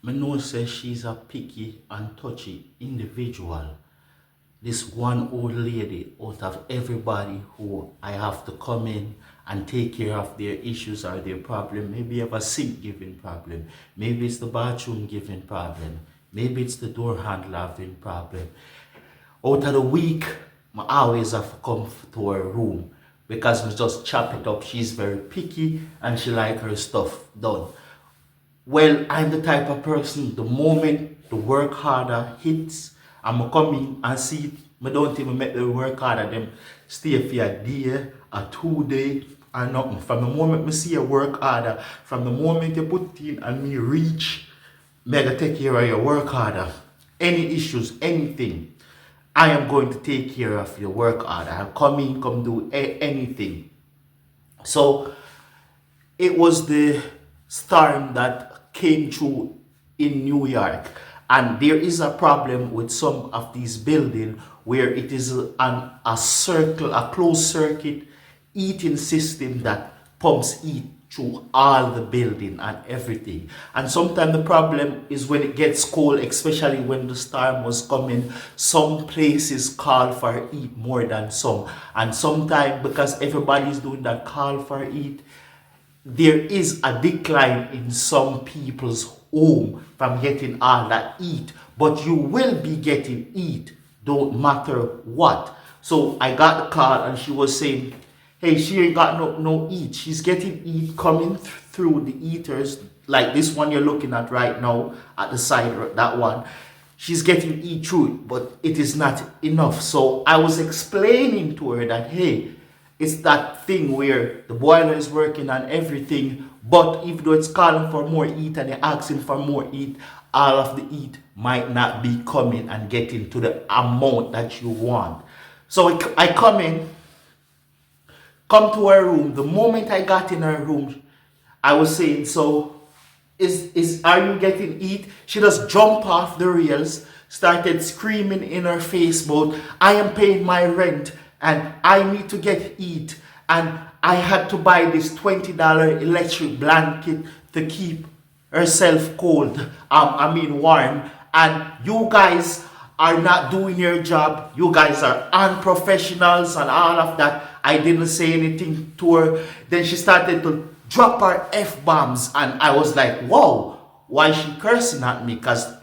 I know says she's a picky and touchy individual. This one old lady out of everybody who I have to come in and take care of their issues or their problem. Maybe you have a sink giving problem. Maybe it's the bathroom giving problem. Maybe it's the door handler having problem. Out of the week, I always have to come to her room because we just chop it up. She's very picky and she like her stuff done. Well, I'm the type of person, the moment the work harder hits, I'm come in and see it. I don't even make the work harder, them stay for a day, a 2 day, or nothing. From the moment I see a work harder, from the moment you put it in and me reach, me gotta take care of your work harder. Any issues, anything, I am going to take care of your work harder. I'll come in, come do anything. So it was the storm that came through in New York, and there is a problem with some of these buildings where it is a circle, a closed circuit heating system that pumps heat through all the building and everything. And sometimes the problem is when it gets cold, especially when the storm was coming, some places call for heat more than some. And sometimes because everybody's doing that call for heat, there is a decline in some people's home from getting all that heat, but you will be getting heat, don't matter what. So I got the call and she was saying, hey, she ain't got no heat. She's getting heat coming through the heaters, like this one you're looking at right now at the side, that one. She's getting heat through it, but it is not enough. So I was explaining to her that, hey, it's that thing where the boiler is working and everything, but even though it's calling for more heat and you're asking for more heat, all of the heat might not be coming and getting to the amount that you want. So I come to her room. The moment I got in her room, I was saying, so are you getting heat? She just jumped off the rails, started screaming in her face about, I am paying my rent and I need to get heat, and I had to buy this $20 electric blanket to keep herself cold, warm, and you guys are not doing your job. You guys are unprofessionals and all of that. I didn't say anything to her. Then she started to drop her F-bombs, and I was like, whoa, why is she cursing at me? Because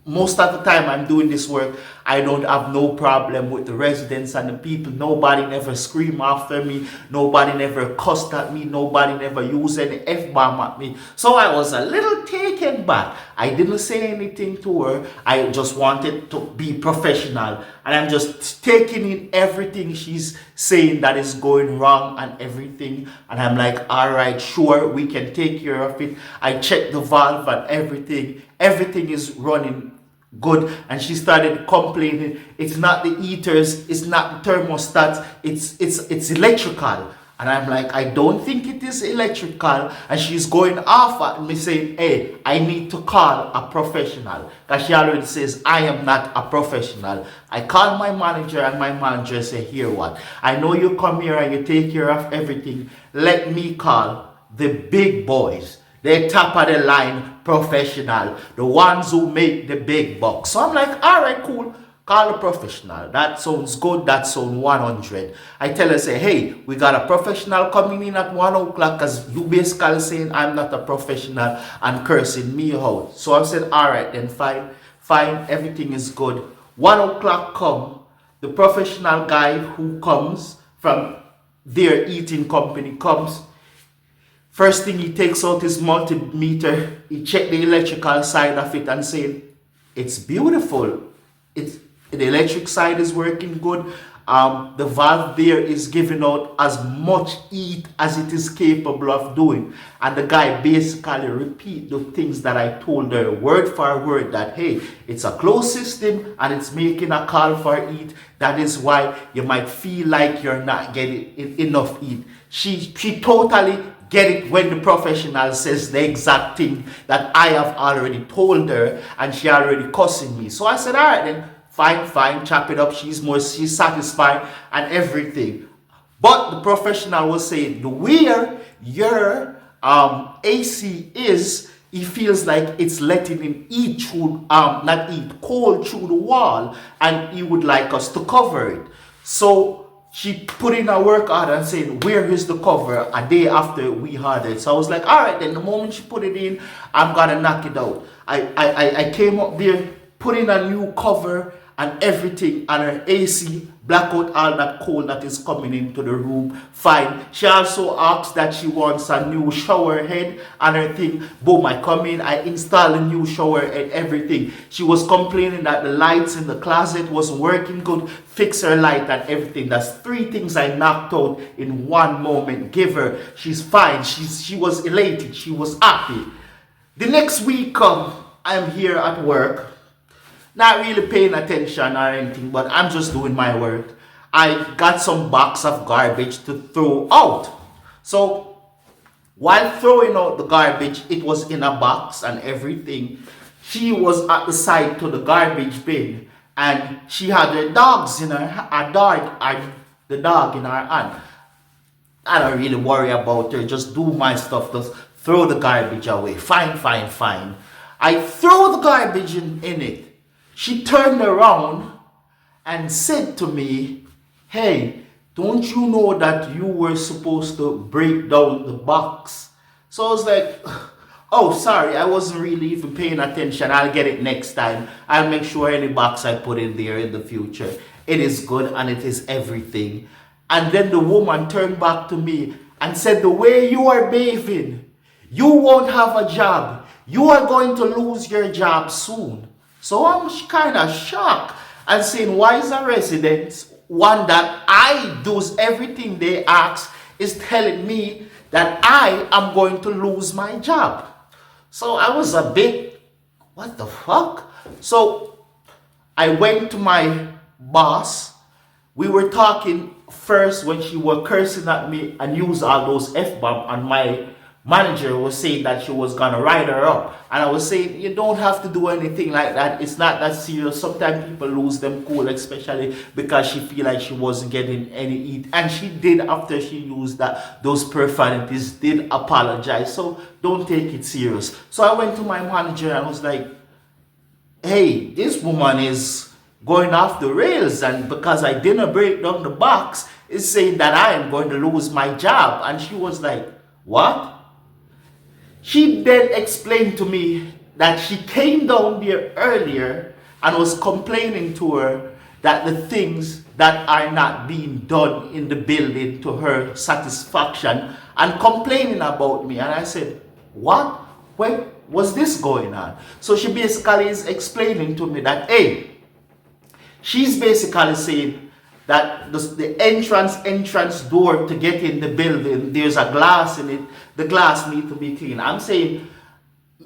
most of the time I'm doing this work, I don't have no problem with the residents and the people. Nobody never scream after me. Nobody never cussed at me. Nobody never used any F-bomb at me. So I was a little taken back. I didn't say anything to her. I just wanted to be professional. And I'm just taking in everything she's saying that is going wrong and everything. And I'm like, all right, sure, we can take care of it. I checked the valve and everything. Everything is running good. And she started complaining, it's not the heaters, it's not the thermostats, it's electrical. And I'm like, I don't think it is electrical. And she's going off at me saying, hey, I need to call a professional. Because she already says, I am not a professional. I call my manager and my manager say, here what? I know you come here and you take care of everything. Let me call the big boys. They top of the line professional. The ones who make the big bucks. So I'm like, all right, cool. Call a professional. That sounds good. That sounds 100. I tell her, say, hey, we got a professional coming in at 1 o'clock because you basically saying I'm not a professional and cursing me out. So I said, all right, then fine, everything is good. 1 o'clock come, the professional guy who comes from their eating company comes. First thing he takes out his multimeter, he check the electrical side of it and saying, it's beautiful. The electric side is working good. The valve there is giving out as much heat as it is capable of doing. And the guy basically repeat the things that I told her word for word, that hey, it's a closed system and it's making a call for heat. That is why you might feel like you're not getting enough heat. She totally get it when the professional says the exact thing that I have already told her, and she already cussing me. So I said, all right then, fine, chop it up. She's satisfied and everything. But the professional was saying, the where your AC is he feels like it's letting him eat through, not eat, cold through the wall, and he would like us to cover it. So she put in a work order and said, where is the cover, a day after we had it. So I was like, all right, then the moment she put it in, I'm gonna knock it out. I came up there, put in a new cover and everything, and her AC black out all that cold that is coming into the room. Fine. She also asked that she wants a new shower head and her thing. Boom, I come in, I install a new shower head, everything. She was complaining that the lights in the closet wasn't working good. Fix her light and everything. That's 3 things I knocked out in one moment. Give her. She's fine. She was elated. She was happy. The next week I'm here at work. Not really paying attention or anything, but I'm just doing my work. I got some box of garbage to throw out. So while throwing out the garbage, it was in a box and everything. She was at the side to the garbage bin, and she had her dogs in her the dog in her hand. I don't really worry about her. Just do my stuff. Just throw the garbage away. Fine, fine, fine. I throw the garbage in it. She turned around and said to me, hey, don't you know that you were supposed to break down the box? So I was like, oh, sorry, I wasn't really even paying attention. I'll get it next time. I'll make sure any box I put in there in the future, it is good and it is everything. And then the woman turned back to me and said, the way you are behaving, you won't have a job. You are going to lose your job soon. So I'm kind of shocked and saying, why is a resident, one that I do everything they ask, is telling me that I am going to lose my job? So I was a bit, what the fuck? So I went to my boss. We were talking first when she was cursing at me and used all those F-bombs, and my manager was saying that she was gonna write her up, and I was saying, you don't have to do anything like that. It's not that serious. Sometimes people lose them cool, especially because she feel like she wasn't getting any eat, and she did, after she used those profanities, did apologize. So don't take it serious. So I went to my manager and was like, hey, this woman is going off the rails, and because I didn't break down the box, is saying that I am going to lose my job. And she was like, what? She then explained to me that she came down there earlier and was complaining to her that the things that are not being done in the building to her satisfaction, and complaining about me. And I said, what? When was this going on? So she basically is explaining to me that, hey, she's basically saying that the entrance door to get in the building, there's a glass in it. The glass needs to be clean. I'm saying,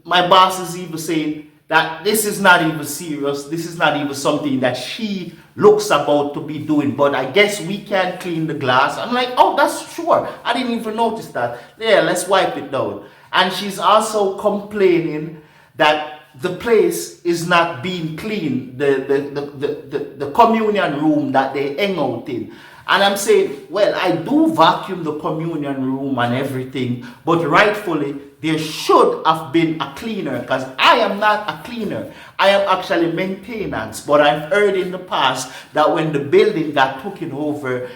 my boss is even saying that this is not even serious. This is not even something that she looks about to be doing. But I guess we can clean the glass. I'm like, oh, that's sure. I didn't even notice that. Yeah, let's wipe it down. And she's also complaining that the place is not being cleaned, the communion room that they hang out in. And I'm saying, well, I do vacuum the communion room and everything, but rightfully, there should have been a cleaner, because I am not a cleaner. I am actually maintenance. But I've heard in the past that when the building got taken over,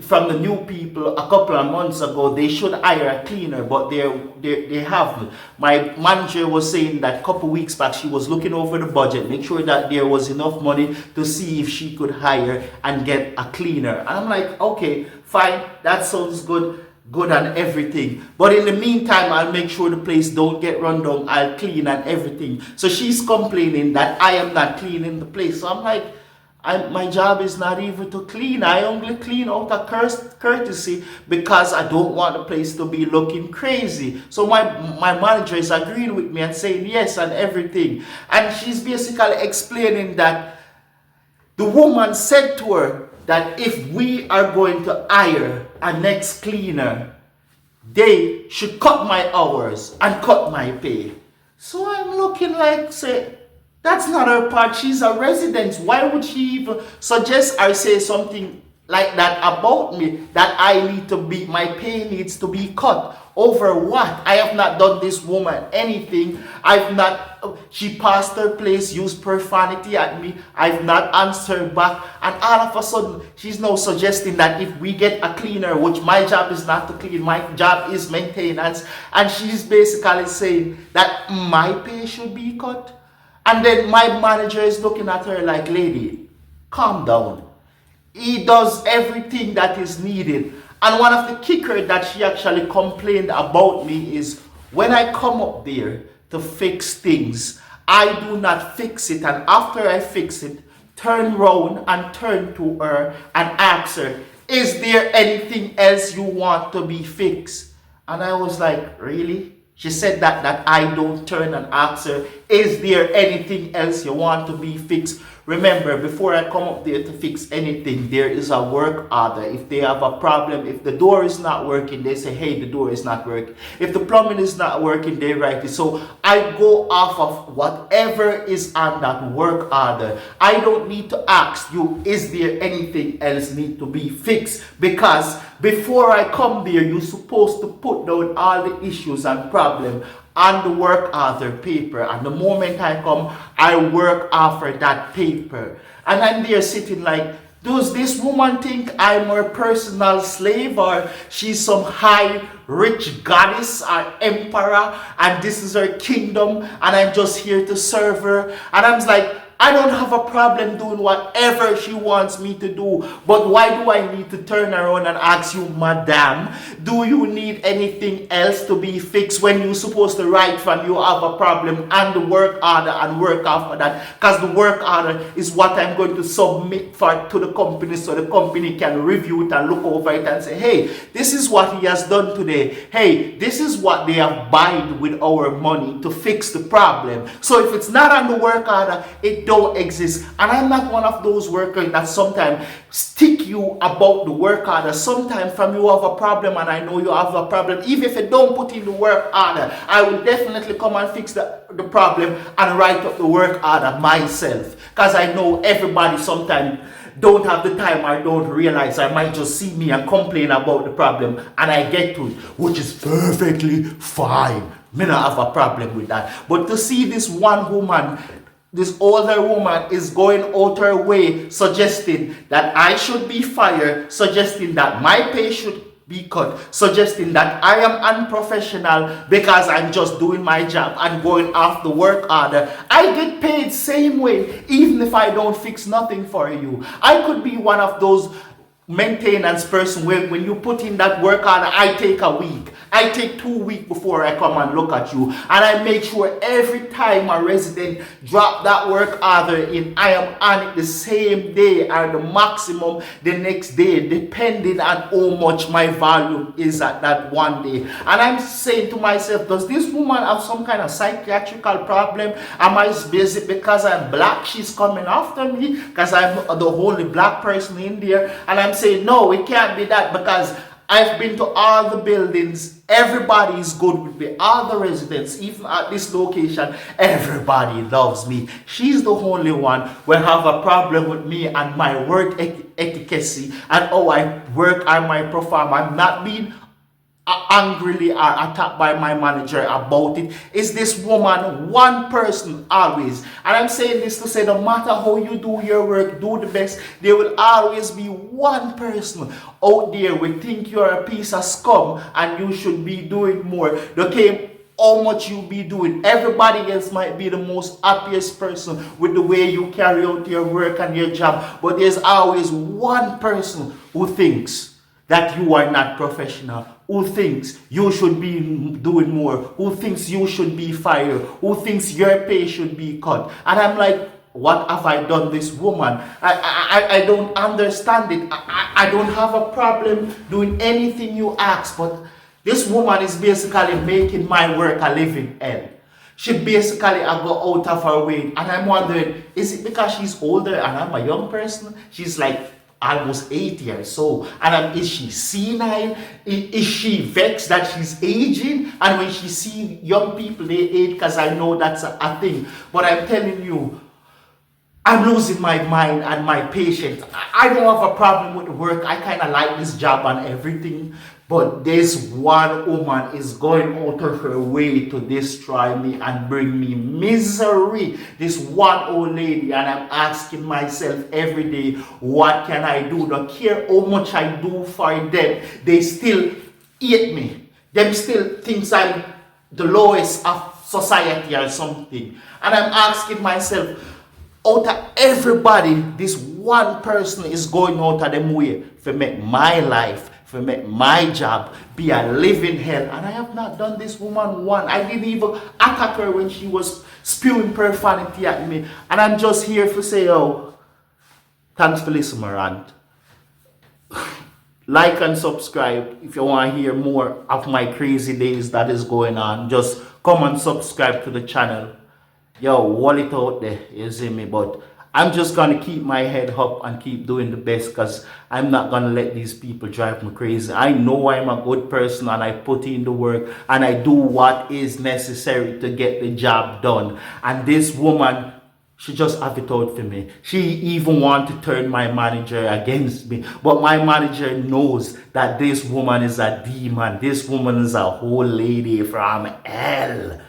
from the new people a couple of months ago, they should hire a cleaner, but they haven't. My manager was saying that a couple weeks back she was looking over the budget, make sure that there was enough money to see if she could hire and get a cleaner. And I'm like, okay, fine, that sounds good and everything. But in the meantime, I'll make sure the place don't get run down. I'll clean and everything. So she's complaining that I am not cleaning the place. So I'm like, my job is not even to clean. I only clean out of courtesy because I don't want the place to be looking crazy. So my manager is agreeing with me and saying yes and everything. And she's basically explaining that the woman said to her that if we are going to hire a next cleaner, they should cut my hours and cut my pay. So I'm looking like, say, that's not her part. She's a resident. Why would she even suggest or say something like that about me, that my pay needs to be cut? Over what? I have not done this woman anything. I've not, she passed her place, used profanity at me. I've not answered back. And all of a sudden, she's now suggesting that if we get a cleaner, which my job is not to clean, my job is maintenance. And she's basically saying that my pay should be cut. And then my manager is looking at her like, lady, calm down. He does everything that is needed. And one of the kickers that she actually complained about me is when I come up there to fix things, I do not fix it. And after I fix it, turn round and turn to her and ask her, is there anything else you want to be fixed? And I was like, really? She said that I don't turn and ask her, is there anything else you want to be fixed? Remember, before I come up there to fix anything, there is a work order. If they have a problem, if the door is not working, they say, hey, the door is not working. If the plumbing is not working, they write it. So I go off of whatever is on that work order. I don't need to ask you, is there anything else need to be fixed? Because before I come there, you're supposed to put down all the issues and problems on the work order paper, and the moment I come, I work after that paper. And I'm there sitting like, does this woman think I'm her personal slave, or she's some high rich goddess or emperor and this is her kingdom and I'm just here to serve her? And I'm like, I don't have a problem doing whatever she wants me to do. But why do I need to turn around and ask you, madam, do you need anything else to be fixed, when you're supposed to write from you have a problem and the work order and work after that? Because the work order is what I'm going to submit to the company, so the company can review it and look over it and say, hey, this is what he has done today. Hey, this is what they have buyed with our money to fix the problem. So if it's not on the work order, it don't exist. And I'm not one of those workers that sometimes stick you about the work order. Sometimes from you have a problem and I know you have a problem, even if you don't put in the work order, I will definitely come and fix the problem and write up the work order myself, because I know everybody sometimes don't have the time or don't realize. I might just see me and complain about the problem and I get to it, which is perfectly fine. Me not have a problem with that. But to see this one woman, this older woman, is going out her way suggesting that I should be fired, suggesting that my pay should be cut, suggesting that I am unprofessional because I'm just doing my job and going off the work order. I get paid same way even if I don't fix nothing for you. I could be one of those maintenance person where when you put in that work order, I take a week, I take 2 weeks before I come and look at you, and I make sure every time a resident drop that work order in, I am on it the same day or the maximum the next day, depending on how much my volume is at that one day. And I'm saying to myself, does this woman have some kind of psychiatrical problem? Am I busy because I'm black? She's coming after me because I'm the only black person in there. And I'm saying, no, it can't be that, because I've been to all the buildings. Everybody is good with me. All the residents, even at this location, everybody loves me. She's the only one who have a problem with me and my work etiquette and how I work and my perform. I'm not being angrily or attacked by my manager about it. Is this woman one person always? And I'm saying this to say, no matter how you do your work, do the best, there will always be one person out there who think you're a piece of scum and you should be doing more. Okay, how much you be doing. Everybody else might be the most happiest person with the way you carry out your work and your job, but there's always one person who thinks that you are not professional, who thinks you should be doing more, who thinks you should be fired, who thinks your pay should be cut. And I'm like, what have I done this woman? I don't understand it. I don't have a problem doing anything you ask, but this woman is basically making my work a living hell. She basically go out of her way, and I'm wondering, is it because she's older and I'm a young person? She's like almost 8 years old, and is she senile? Is she vexed that she's aging? And when she see young people, they age, because I know that's a thing. But I'm telling you, I'm losing my mind and my patience. I don't have a problem with the work. I kind of like this job and everything. But this one woman is going out of her way to destroy me and bring me misery. This one old lady, and I'm asking myself every day, what can I do? Don't care how much I do for them, they still hate me. Them still thinks I'm the lowest of society or something. And I'm asking myself, out of everybody, this one person is going out of them way to make my life, to make my job be a living hell. And I have not done this woman one. I didn't even attack her when she was spewing profanity at me. And I'm just here to say, oh, thanks for listening, my rant. Like and subscribe if you want to hear more of my crazy days that is going on. Just come and subscribe to the channel. Yo, wall it out there, you see me? But I'm just gonna keep my head up and keep doing the best, because I'm not gonna let these people drive me crazy. I know I'm a good person and I put in the work and I do what is necessary to get the job done. And this woman, she just have it out for me. She even want to turn my manager against me. But my manager knows that this woman is a demon. This woman is a whole lady from hell.